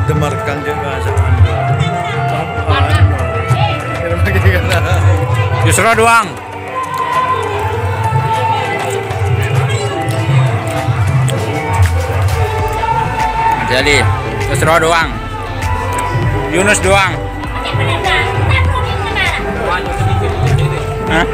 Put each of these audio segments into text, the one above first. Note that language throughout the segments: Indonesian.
demarkan juga Anda. Justru doang. Jadi, justru doang. Yunus doang. Hah?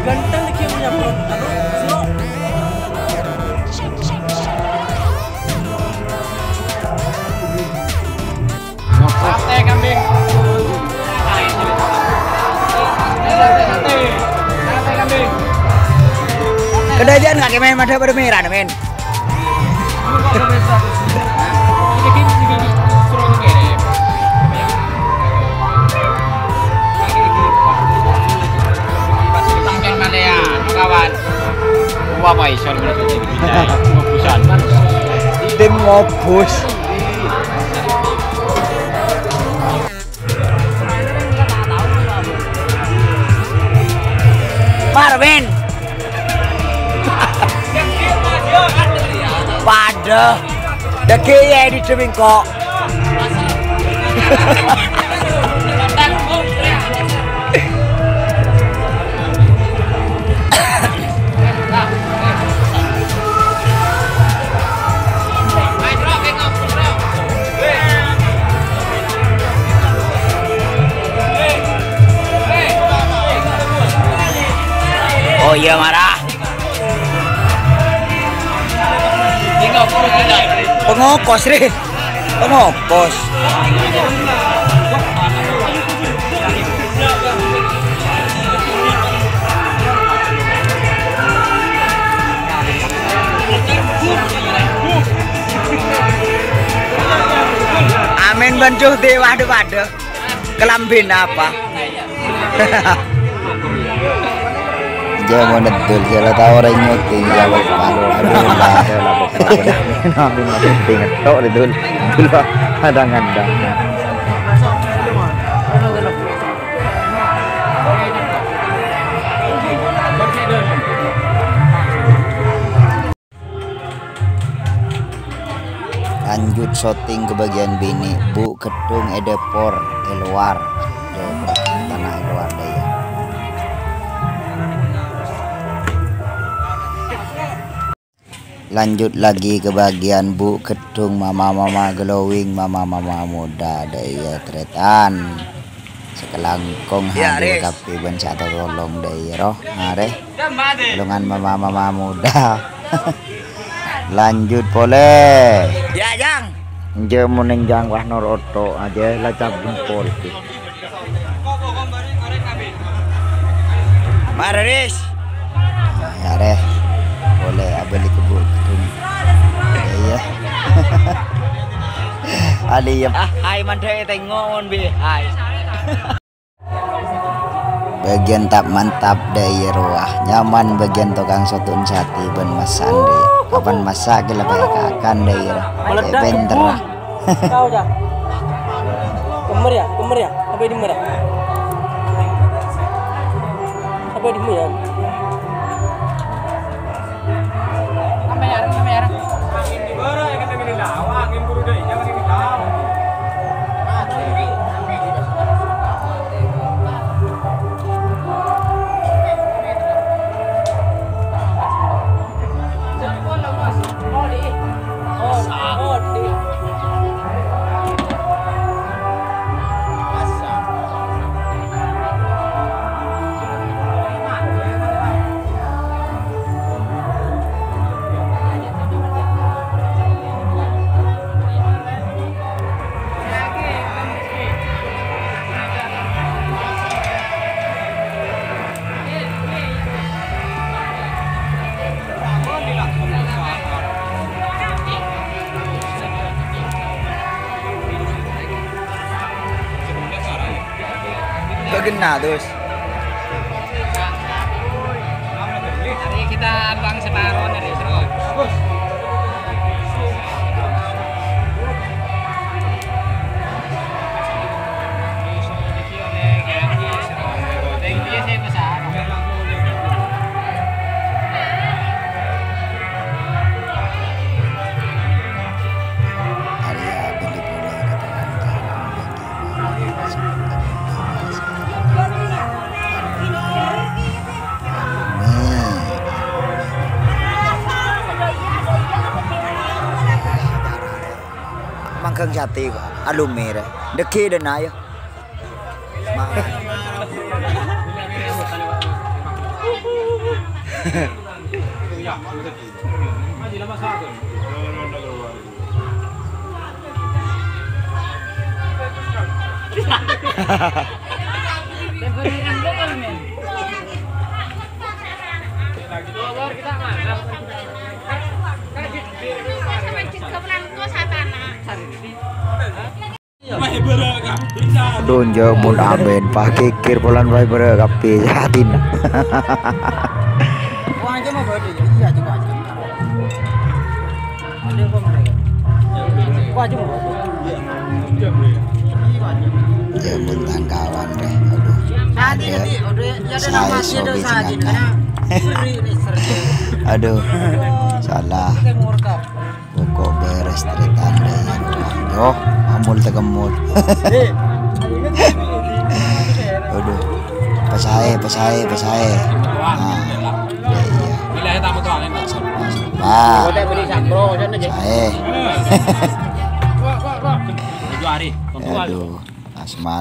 Ganteng lagi yang punya bro. Sate kambing. Sate kambing. Kedajian nggak kemen mada pada merah men. Kawan, apa iso ngobusan? Tim ngobus. Marvin. Pada. Deke ya di ceming kok. Oh iya marah. Pengokos nih. Pengokos. Amin bancuh dewa waduh. Kelambin apa? Jangan nedul jala tahu orang nyuting jawab malu aduh lah nabi nabi ngetok nedul dulu ada ngandang. Lanjut syuting ke bagian bini Bu Kedung Edepor Eluar tanah Eluar daya. Lanjut lagi ke bagian Bu Kedung mama-mama glowing mama-mama muda daya tretan sekelangkong hadir kapi ben satu tolong daya roh ngare golongan mama-mama muda. Lanjut boleh Ya jang. jemu nenjang wah noroto aja lah cabut pol Maris. ya deh boleh abeli ke Bu Kedung iya. Ali ya Hai mandai tengok bi. Hai. bagian tak mantap daya ruah nyaman bagian tukang sotun sati ben Mas Sandi kapan masak gila kayak akan daya benter Kau dah. Kemer ya, apa di merah? Apa di merah? Kegena terus. Hari kita bang separuh dari terus. Arya beli bola Mangkang jati kok. Alumni re. Deki dan ayo. Donjo mun aben pakikir polan bae berekapi hatin. Wah, aja mau bawa dia. Iya, coba aja. Ada yang komen lagi. Wah, aja mau bawa. Jamun tangkawan deh. Aduh. Saat ini udah ada nama dia ada saat ini karena Aduh. Salah. Pokok beres teritan deh. Yo, amul tegemul. Aduh. Pesae. Nah. Iya. Wilayah tamu tuh angin. Nah. Udah beli sambro sana aja. Pesae. Tujuh hari. Aduh. Asma.